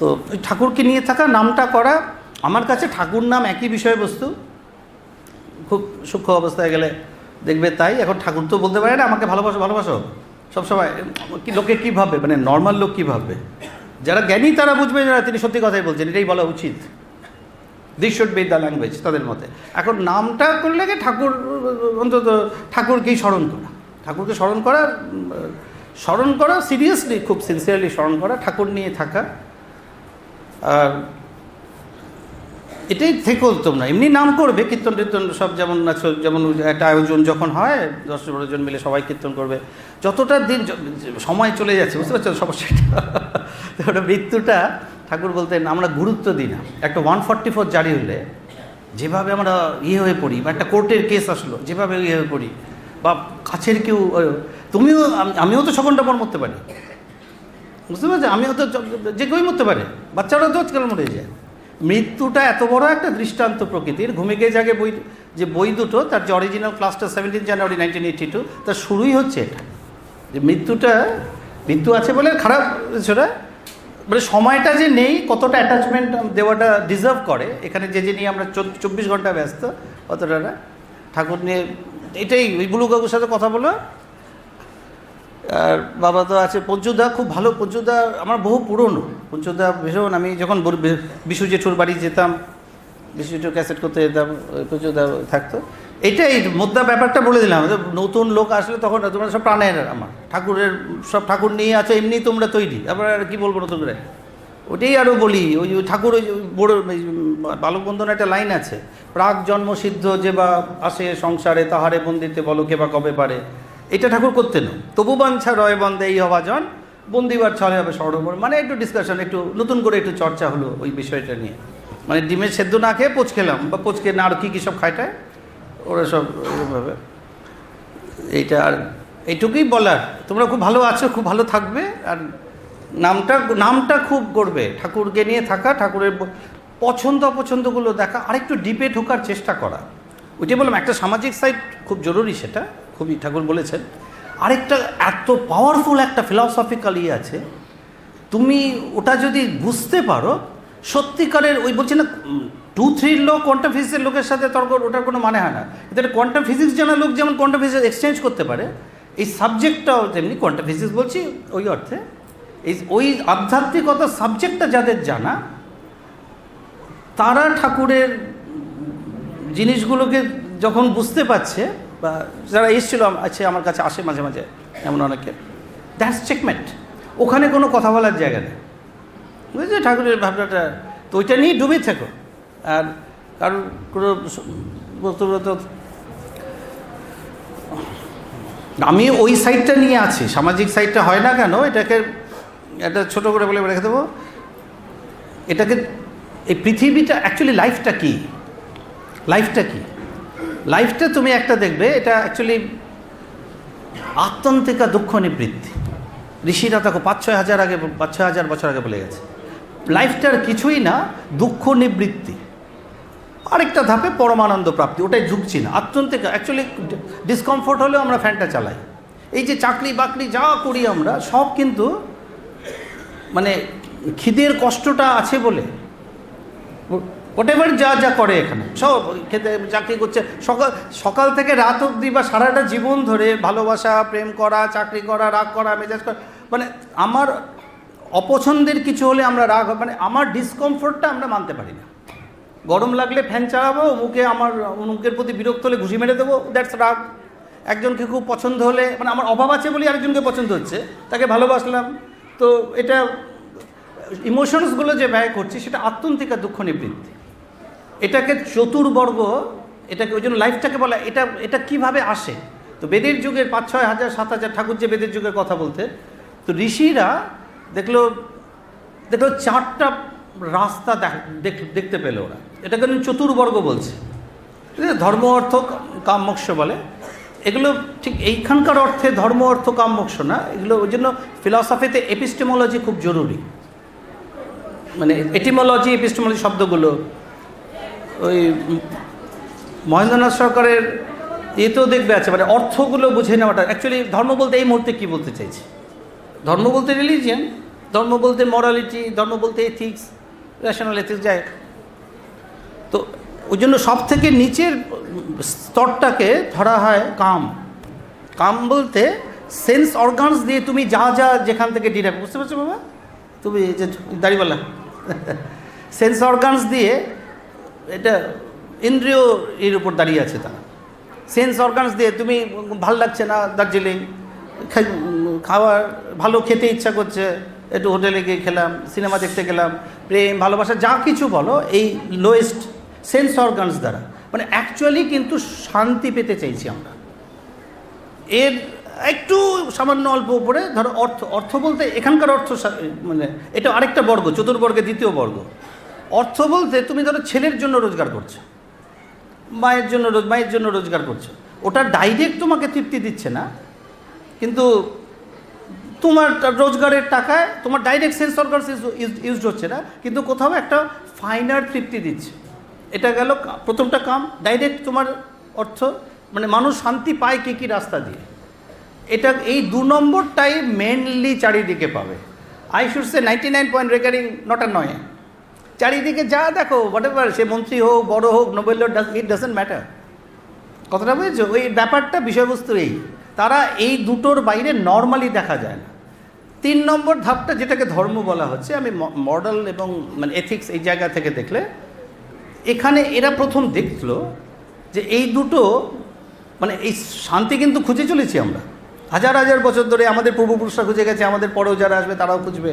তো ওই ঠাকুরকে নিয়ে থাকা, নামটা করা, আমার কাছে ঠাকুর নাম একই বিষয়বস্তু, খুব সূক্ষ্ম অবস্থায় গেলে দেখবে তাই। এখন ঠাকুর তো বলতে পারে না আমাকে ভালোবাসো ভালোবাসো সবসময়, কি লোকে কী ভাববে, মানে নর্মাল লোক কী ভাববে, যারা জ্ঞানী তারা বুঝবে যারা তিনি সত্যি কথাই বলছেন, এটাই বলা উচিত, this should be the language তাদের মতে। এখন নামটা করলে কি ঠাকুর, অন্তত ঠাকুরকেই স্মরণ করা, ঠাকুরকে স্মরণ করা সিরিয়াসলি, খুব সিনসিয়ারলি স্মরণ করা, ঠাকুর নিয়ে থাকা। আর এটাই থেকেও তোমরা এমনি নাম করবে, কীর্তন টীর্তন সব যেমন আছে, যেমন একটা আয়োজন যখন হয় 10-12 জন মিলে সবাই কীর্তন করবে, যতটা দিন সময় চলে যাচ্ছে বুঝতে পারছো সমস্যাটা। ওটা মৃত্যুটা ঠাকুর বলতেন আমরা গুরুত্ব দিই না। একটা 144 জারি হলে যেভাবে আমরা হয়ে পড়ি, বা একটা কোর্টের কেস আসলো যেভাবে হয়ে পড়ি, বা কাছের কেউ, আমিও তো 6 ঘন্টা পর মরতে পারি, বুঝতে পারছি, আমিও তো যে কেউই মরতে পারে, বাচ্চারাও তো আজকাল মরে যায়। মৃত্যুটা এত বড় একটা দৃষ্টান্ত প্রকৃতির। ঘুমে গিয়ে জাগে বই দুটো, তার যে অরিজিনাল ক্লাসটা 17 জানুয়ারি 1982, তার শুরুই হচ্ছে এটা, যে মৃত্যু আছে বলে খারাপ সেটা, মানে সময়টা যে নেই, কতটা অ্যাটাচমেন্ট দেওয়াটা ডিজার্ভ করে। এখানে যে নিয়ে আমরা 24 ঘন্টা ব্যস্ত, অতটা না। ঠাকুর নিয়ে এটাই, ওই বুলু কাকুর সাথে কথা বলো। আর বাবা তো আছে, পঞ্চুদা খুব ভালো, পঞ্চুদা আমার বহু পুরনো, পঞ্চুদা ভীষণ। আমি যখন বিশু জেঠুর বাড়ি যেতাম, বিশু জেঠুর ক্যাসেট করতে যেতাম, পঞ্চুদা থাকতো। এইটাই মোদ্দা ব্যাপারটা বলে দিলাম, নতুন লোক আসলে তখন তোমরা সব প্রাণের, আমার ঠাকুরের সব ঠাকুর নিয়ে আছে, এমনি তোমরা তৈরি, আবার আর কী বলবো নতুন করে, ওটাই আরও বলি। ওই ঠাকুর, ওই বড় বালক বন্ধনে একটা লাইন আছে, প্রাক জন্মসিদ্ধ যে বা আসে সংসারে, তাহারে বন্দিতে বলো কে বা কবে পারে। এটা ঠাকুর করতেন, তবু বাঞ্ছা রয় বন্দে এই হবাজন, বন্দিবার ছলে হবে সরোবর। মানে একটু ডিসকাশন, একটু নতুন করে একটু চর্চা হলো ওই বিষয়টা নিয়ে। মানে ডিমের সেদ্ধ না খেয়ে পোচ খেলাম, বা পোচ খেয়ে না আর কী সব খাইটায় ওরা সব এরকমভাবে। এইটা আর এইটুকুই বলার, তোমরা খুব ভালো আছো, খুব ভালো থাকবে। আর নামটা খুব করবে, ঠাকুরকে নিয়ে থাকা, ঠাকুরের পছন্দ অপছন্দগুলো দেখা, আরেকটু ডিপে ঢোকার চেষ্টা করা। ওইটাই বললাম, একটা সামাজিক সাইড খুব জরুরি, সেটা খুবই ঠাকুর বলেছেন। আরেকটা এত পাওয়ারফুল একটা ফিলসফিক্যাল আছে, তুমি ওটা যদি বুঝতে পারো সত্যিকারের, ওই বলছি না 2-3 লোক কোয়ান্টাম ফিজিক্সের লোকের সাথে তর্ক, ওটার কোনো মানে হয় না। কিন্তু কোয়ান্টাম ফিজিক্স জানা লোক যেমন কোয়ান্টাম ফিজিক্স এক্সচেঞ্জ করতে পারে, এই সাবজেক্টটাও তেমনি, কোয়ান্টাম ফিজিক্স বলছি ওই অর্থে, ওই আধ্যাত্মিকতা সাবজেক্টটা যাদের জানা, তারা ঠাকুরের জিনিসগুলোকে যখন বুঝতে পারছে, বা যারা এসেছিলো আছে আমার কাছে আসে মাঝে মাঝে এমন অনেকে, দ্যাটস চেকমেট। ওখানে কোনো কথা বলার জায়গা নেই, বুঝেছো ঠাকুরের ভাবনাটা। তো ওইটা নিয়ে ডুবে থাকো। আর কারণ কোনো বক্তব্য, আমি ওই সাইডটা নিয়ে আছি, সামাজিক সাইডটা হয় না কেন, এটাকে একটা ছোটো করে বলে রেখে দেবো। এটাকে, এই পৃথিবীটা অ্যাকচুয়ালি লাইফটা কি, লাইফটা তুমি একটা দেখবে, এটা অ্যাকচুয়ালি আত্যন্তিকা দুঃখ নিবৃত্তি। ঋষিরা তাকে 5-6 হাজার বছর আগে বলে গেছে, লাইফটার কিছুই না, দুঃখ নিবৃত্তি। আরেকটা ধাপে পরমানন্দ প্রাপ্তি, ওটাই ঝুঁকছি না। আত্যন্তিকা অ্যাকচুয়ালি ডিসকমফোর্ট হলেও আমরা ফ্যানটা চালাই। এই যে চাকরি বাকরি যা করি আমরা সব, কিন্তু মানে খিদের কষ্টটা আছে বলে, হোয়াটএভার যা করে এখানে সব খেতে, চাকরি করছে, সকাল থেকে রাত অবধি বা সারাটা জীবন ধরে ভালোবাসা, প্রেম করা, চাকরি করা, রাগ করা, মেজাজ করা, মানে আমার অপছন্দের কিছু হলে আমরা রাগ, মানে আমার ডিসকমফোর্টটা আমরা মানতে পারি না। গরম লাগলে ফ্যান চালাবো, মুখের প্রতি বিরক্ত হলে ঘুষি মেরে দেবো, দ্যাটস রাগ। একজনকে খুব পছন্দ হলে, মানে আমার অভাব আছে বলে আরেকজনকে পছন্দ হচ্ছে, তাকে ভালোবাসলাম, তো এটা ইমোশনসগুলো যে ব্যয় করছি সেটা আত্যন্তিকা দুঃখ নিবৃত্তি। এটাকে চতুর্বর্গ, এটাকে ওই জন্য লাইফটাকে বলা। এটা কিভাবে আসে? তো বেদের যুগের 5-6 হাজার 7 হাজার ঠাকুর যে বেদের যুগের কথা বলতে, তো ঋষিরা দেখলো 4টা রাস্তা দেখতে পেল ওরা। এটাকে চতুর্বর্গ বলছে, ধর্ম অর্থ কাম মোক্ষ বলে। এগুলো ঠিক এইখানকার অর্থে ধর্ম অর্থ কাম মোক্ষ না, এগুলো ওই জন্য ফিলসফিতে এপিস্টেমোলজি খুব জরুরি। মানে এটিমোলজি, এপিস্টেমোলজি শব্দগুলো ওই মহেন্দ্রনাথ সরকারের এতেও দেখবে আছে, মানে অর্থগুলো বুঝে নেওয়াটা। অ্যাকচুয়ালি ধর্ম বলতে এই মুহূর্তে কী বলতে চাইছে? ধর্ম বলতে রিলিজিয়ান, ধর্ম বলতে মরালিটি, ধর্ম বলতে এথিক্স, রেশনাল এথিক্স যায়। তো ওই জন্য সব থেকে নিচের স্তরটাকে ধরা হয় কাম। কাম বলতে সেন্স অর্গানস দিয়ে তুমি যা যা যেখান থেকে ডিরাইভ, বুঝতে পারছো বাবা? তুমি যে দাড়িওয়ালা সেন্স অর্গানস দিয়ে, এটা ইন্দ্রিয় এর উপর দাঁড়িয়ে আছে তারা। সেন্স অর্গানস দিয়ে তুমি ভাল লাগছে না দার্জিলিং, খাবার ভালো খেতে ইচ্ছা করছে, একটু হোটেলে গিয়ে খেলাম, সিনেমা দেখতে গেলাম, প্রেম ভালোবাসা যা কিছু বলো, এই লোয়েস্ট সেন্স অর্গানস দ্বারা মানে অ্যাকচুয়ালি কিন্তু শান্তি পেতে চাইছি আমরা। এর একটু সামান্য অল্প উপরে ধরো অর্থ। অর্থ বলতে এখানকার অর্থ মানে এটা আরেকটা বর্গ, চতুর্বর্গের দ্বিতীয় বর্গ। অর্থ বলতে তুমি ধরো ছেলের জন্য রোজগার করছো, মায়ের জন্য রোজগার করছো, ওটা ডাইরেক্ট তোমাকে তৃপ্তি দিচ্ছে না, কিন্তু তোমার রোজগারের টাকায় তোমার ডাইরেক্ট সেন্স অর্গানস ইউজ হচ্ছে না, কিন্তু কোথাও একটা ফাইনার তৃপ্তি দিচ্ছে। এটা গেল প্রথমটা কাম, ডাইরেক্ট তোমার অর্থ। মানে মানুষ শান্তি পায় কী কী রাস্তা দিয়ে, এটা এই 2 নম্বরটাই মেনলি চারিদিকে পাবে। I should say 99 point recurring, not আর নয়। চারিদিকে যা দেখো, হোয়াট এভার, সে মন্ত্রী হোক, বড় হোক, নোবেল, ইট ডাজন্ট ম্যাটার। কথাটা বুঝেছো? ওই ব্যাপারটা, বিষয়বস্তু এই, তারা এই দুটোর বাইরে নর্মালি দেখা যায় না। 3 নম্বর ধাপটা যেটাকে ধর্ম বলা হচ্ছে, আমি মডেল এবং মানে এথিক্স এই জায়গা থেকে দেখলে, এখানে এরা প্রথম দেখলো যে এই দুটো মানে এই শান্তি কিন্তু খুঁজে চলেছি আমরা হাজার হাজার বছর ধরে, আমাদের পূর্বপুরুষরা খুঁজে গেছে, আমাদের পরেও যারা আসবে তারাও খুঁজবে।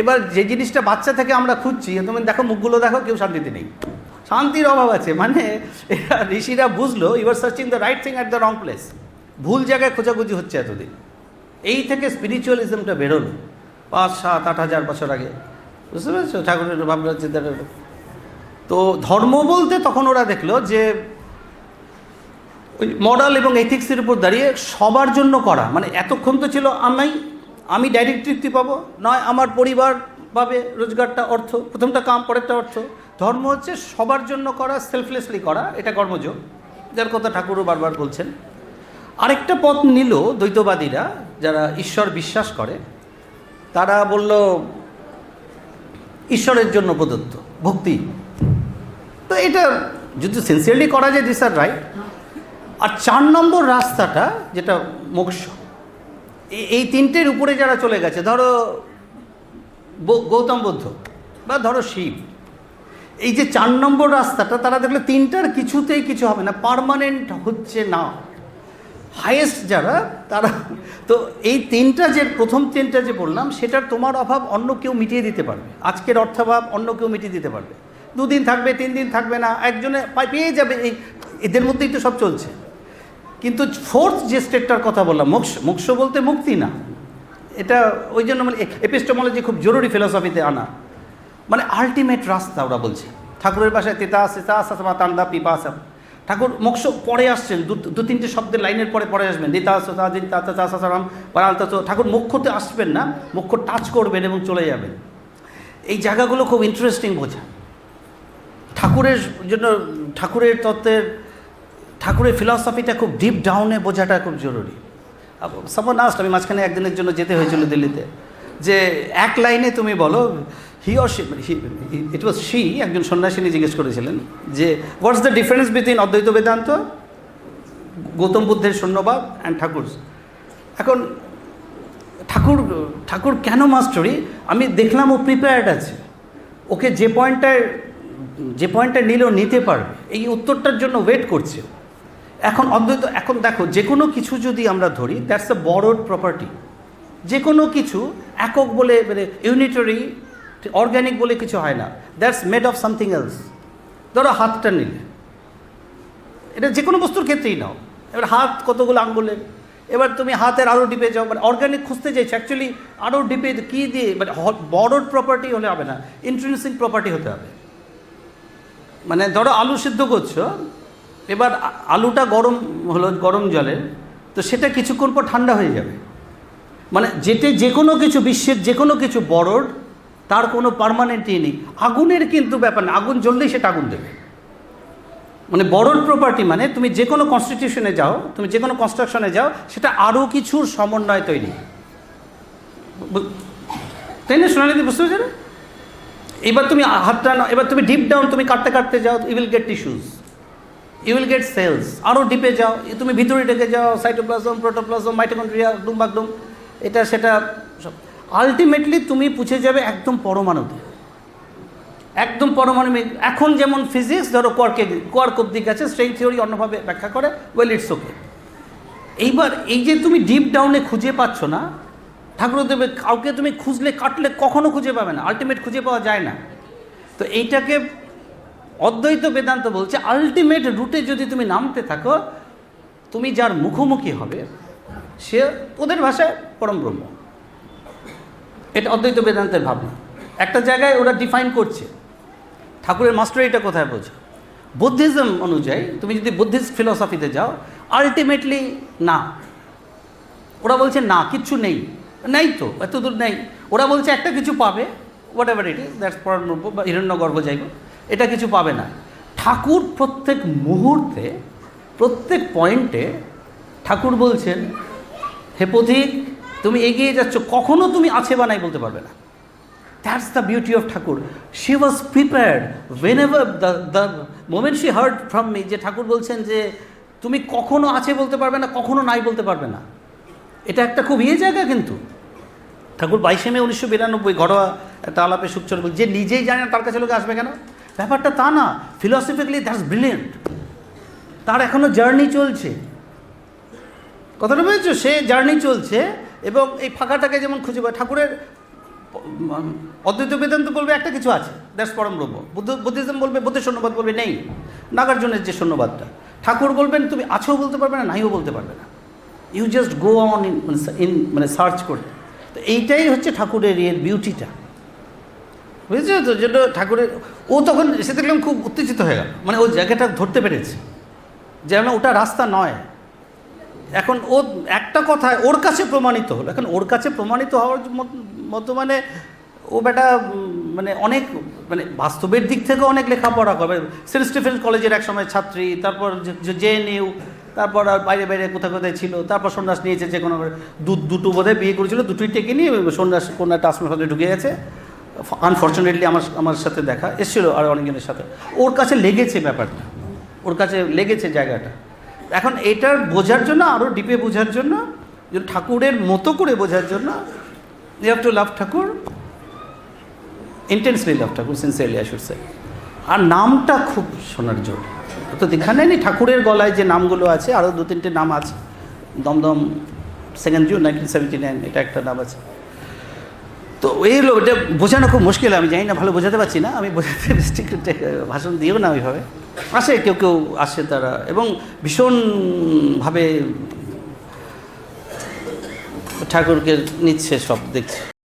এবার যে জিনিসটা বাচ্চা থেকে আমরা খুঁজছি, তুমি দেখো মুখগুলো দেখো, কেউ শান্তিতে নেই, শান্তির অভাব আছে। মানে এরা ঋষিরা বুঝলো you are searching the right thing at the wrong place, ভুল জায়গায় খোঁজাখুঁজি হচ্ছে এতদিন। এই থেকে স্পিরিচুয়ালিজমটা বেরোলো 5, 7, 8 হাজার বছর আগে, বুঝতে পেরেছো? ঠাকুরের ভাবনা চিন্তাটা। তো ধর্ম বলতে তখন ওরা দেখলো যে ওই মরাল এবং এথিক্সের উপর দাঁড়িয়ে সবার জন্য করা, মানে এতক্ষণ তো ছিল আমি ডাইরেক্ট তৃপ্তি পাবো, নয় আমার পরিবার পাবে রোজগারটা, অর্থ, প্রথমটা কাম, পরেরটা অর্থ। ধর্ম হচ্ছে সবার জন্য করা, সেলফলেসলি করা, এটা কর্মযোগ, যার কথা ঠাকুরও বারবার বলছেন। আরেকটা পথ নিল দ্বৈতবাদীরা, যারা ঈশ্বর বিশ্বাস করে, তারা বলল ঈশ্বরের জন্য প্রদত্ত ভক্তি। তো এটা যদি সিনসিয়ারলি করা যায়, দিস আর রাইট। আর 4 নম্বর রাস্তাটা যেটা মোক্ষ, এই 3টের উপরে যারা চলে গেছে, ধরো গৌতম বুদ্ধ বা ধরো শিব, এই যে 4 নম্বর রাস্তাটা, তারা দেখলে 3টার কিছুতেই কিছু হবে না, পার্মানেন্ট হচ্ছে না। হাইয়েস্ট যারা, তারা তো এই 3টা যে প্রথম 3টা যে বললাম, সেটার তোমার অভাব অন্য কেউ মিটিয়ে দিতে পারবে। আজকের অর্থাভাব অন্য কেউ মিটিয়ে দিতে পারবে, 2 দিন থাকবে, 3 দিন থাকবে না, একজনে পেয়ে যাবে। এদের মধ্যেই তো সব চলছে। কিন্তু 4th যে স্টেটটার কথা বললাম, মোক্ষ বলতে মুক্তি না, এটা ওই জন্য মানে এপিস্টেমোলজি খুব জরুরি ফিলসফিতে আনা, মানে আলটিমেট রাস্তা ওরা বলছে। ঠাকুরের ভাষায় তান্দা পিপাসা, ঠাকুর মোক্ষ পরে আসছেন, 2-3টে শব্দের লাইনের পরে আসবেন, ঠাকুর মোক্ষতে আসবেন না, মোক্ষ টাচ করবেন এবং চলে যাবেন। এই জায়গাগুলো খুব ইন্টারেস্টিং বোঝা। ঠাকুরের জন্য ঠাকুরের তত্ত্বের, ঠাকুরের ফিলসফিটা খুব ডিপ ডাউনে বোঝাটা খুব জরুরি। সাপোজ আস্ট, আমি মাঝখানে একদিনের জন্য যেতে হয়েছিল দিল্লিতে, যে এক লাইনে তুমি বলো, he or she, it was she, একজন সন্ন্যাসিনী জিজ্ঞেস করেছিলেন যে হোয়াটস দ্য ডিফারেন্স বিটুইন অদ্বৈত বেদান্ত, গৌতম বুদ্ধের শূন্যবাদ অ্যান্ড ঠাকুর। এখন ঠাকুর কেন মাস্টারি, আমি দেখলাম ও প্রিপেয়ার্ড আছে, ওকে যে পয়েন্টটা নিলেও নিতে পারবে, এই উত্তরটার জন্য ওয়েট করছে। এখন অদ্বৈত, এখন দেখো যে কোনো কিছু যদি আমরা ধরি, দ্যাটস এ বরোড প্রপার্টি। যে কোনো কিছু একক বলে, মানে ইউনিটারি অর্গ্যানিক বলে কিছু হয় না, that's made of something else. ধরো হাতটা নিলে, এটা যে কোনো বস্তুর ক্ষেত্রেই নাও, এবার হাত কতগুলো আঙ্গুলের, এবার তুমি হাতের আরও ডিপে যাও, মানে অর্গ্যানিক খুঁজতে চাইছো, অ্যাকচুয়ালি আরও ডিপে কী দিয়ে, মানে বরোড প্রপার্টি হলে হবে না, ইন্ট্রিনসিক প্রপার্টি হতে হবে। মানে ধরো আলু সিদ্ধ করছো, এবার আলুটা গরম হলো গরম জলে, তো সেটা কিছুক্ষণ পর ঠান্ডা হয়ে যাবে। মানে যে কোনো কিছু, বিশ্বের যে কোনো কিছু বরোড, তার কোনো পার্মানেন্টই নেই। আগুনের কিন্তু ব্যাপার না, আগুন জ্বললেই সেটা আগুন দেবে। মানে বরোড প্রপার্টি মানে তুমি যে কোনো কনস্টিটিউশনে যাও, তুমি যে কোনো কনস্ট্রাকশনে যাও, সেটা আরও কিছুর সমন্বয় তৈরি। তাই না সোনালিদি, বুঝতে পেরেছো না? এবার তুমি হাতটা এবার তুমি ডিপ ডাউন, তুমি কাটতে কাটতে যাও, you will get tissues, you will get cells. আরও ডিপে যাও, তুমি ভিতরে ঢেকে যাও, সাইটোপ্লাজম, প্রোটোপ্লাজম, মাইটোকন্ড্রিয়া, ডুমবাকডুম, এটা সেটা সব। আলটিমেটলি তুমি পৌঁছে যাবে একদম পরমাণুতে, একদম পরমাণু। এখন যেমন ফিজিক্স ধরো কোয়ার্ক অব্দি গেছে, স্ট্রিং থিওরি অন্যভাবে ব্যাখ্যা করে, ওয়েল ইটস ওকে। এইবার এই যে তুমি ডিপ ডাউনে খুঁজে পাচ্ছ না, ঠাকুরদেব কাউকে তুমি খুঁজলে কাটলে কখনো খুঁজে পাবে না, আলটিমেট খুঁজে পাওয়া যায় না। তো এইটাকে অদ্বৈত বেদান্ত বলছে, আলটিমেট রুটে যদি তুমি নামতে থাকো, তুমি যার মুখোমুখি হবে সে ওদের ভাষায় পরম ব্রহ্ম। এটা অদ্বৈত বেদান্তের ভাবনা। একটা জায়গায় ওরা ডিফাইন করছে, ঠাকুরের মাস্টার এটা কোথায় বোঝো, বুদ্ধিজম অনুযায়ী তুমি যদি বুদ্ধিস্ট ফিলসফিতে যাও, আলটিমেটলি না, ওরা বলছে না, কিচ্ছু নেই, নেই তো, এত দূর নেই। ওরা বলছে একটা কিছু পাবে, whatever it is, that's পরমব্রহ্ম বা হিরণ্যগর্ভ যাইব, এটা কিছু পাবে না। ঠাকুর প্রত্যেক মুহূর্তে, প্রত্যেক পয়েন্টে ঠাকুর বলছেন, হে পথিক তুমি এগিয়ে যাচ্ছ, কখনো তুমি আছে বা নাই বলতে পারবে না। That's the beauty of Thakur. She was prepared whenever the moment she heard from me, যে ঠাকুর বলছেন যে তুমি কখনো আছে বলতে পারবে না, কখনো নাই বলতে পারবে না। এটা একটা খুব জায়গা কিন্তু। ঠাকুর 22শে মে 1992 ঘরোয়া একটা আলাপে সুখচর বল, যে নিজেই জানে না তার কাছে লোকে আসবে কেন, ব্যাপারটা তা না। ফিলসফিক্যালি দ্যাটস ব্রিলিয়েন্ট। তার এখনও জার্নি চলছে, কথাটা বুঝেছো? সে জার্নি চলছে এবং এই ফাঁকাটাকে যেমন খুঁজে পায়। ঠাকুরের অদ্বৈত বেদান্ত বলবে একটা কিছু আছে, দ্যাটস পরম ব্রহ্ম। বুদ্ধিজম বলবে, বুদ্ধের শূন্যবাদ বলবে নেই, নাগার্জুনের যে শূন্যবাদটা। ঠাকুর বলবেন তুমি আছেও বলতে পারবে না, নাইও বলতে পারবে না, ইউ জাস্ট গো অন মানে সার্চ করতে। তো এইটাই হচ্ছে ঠাকুরের এর বিউটিটা, বুঝেছো তো? যেটা ঠাকুরের, ও তখন এসে দেখলাম খুব উত্তেজিত হয়ে গেল, মানে ও জায়গাটা ধরতে পেরেছে যে ওটা রাস্তা নয়। এখন ও একটা কথায় ওর কাছে প্রমাণিত হলো, এখন ওর কাছে প্রমাণিত হওয়ার মতো মানে ও বেটা মানে অনেক মানে বাস্তবের দিক থেকে অনেক লেখাপড়া করে। সেন্ট স্টিফেন্স কলেজের এক সময় ছাত্রী, তারপর JNU, তারপর আর বাইরে বাইরে কোথায় কোথায় ছিল, তারপর সন্ন্যাস নিয়েছে, যে কোনো দুটো বোধহয় বিয়ে করেছিল, দুটোই টেকে নিয়ে সন্ন্যাস কন্যা ট্রান্সফারে ঢুকে গেছে। আনফর্চুনেটলি আমার সাথে দেখা এসেছিলো আর অনেকজনের সাথে। ওর কাছে লেগেছে ব্যাপারটা, ওর কাছে লেগেছে জায়গাটা। এখন এটার বোঝার জন্য, আরও ডিপে বোঝার জন্য, ঠাকুরের মতো করে বোঝার জন্য, you have to love Thakur, intensely love Thakur, sincerely I should say. আর নামটা খুব শোনার জন্য তো দেখা নেয়নি ঠাকুরের গলায় যে নামগুলো আছে, আরও 2-3টে নাম আছে। দমদম 2 জুন 1979, এটা একটা নাম আছে। তো এইগুলো এটা বোঝানো খুব মুশকিল, আমি জানি না, ভালো বোঝাতে পারছি না, আমি বোঝাতে ভাষণ দিও না ওইভাবে। আসে কেউ কেউ আসে তারা, এবং ভীষণভাবে ঠাকুরকে নিচ্ছে, সব দেখছে।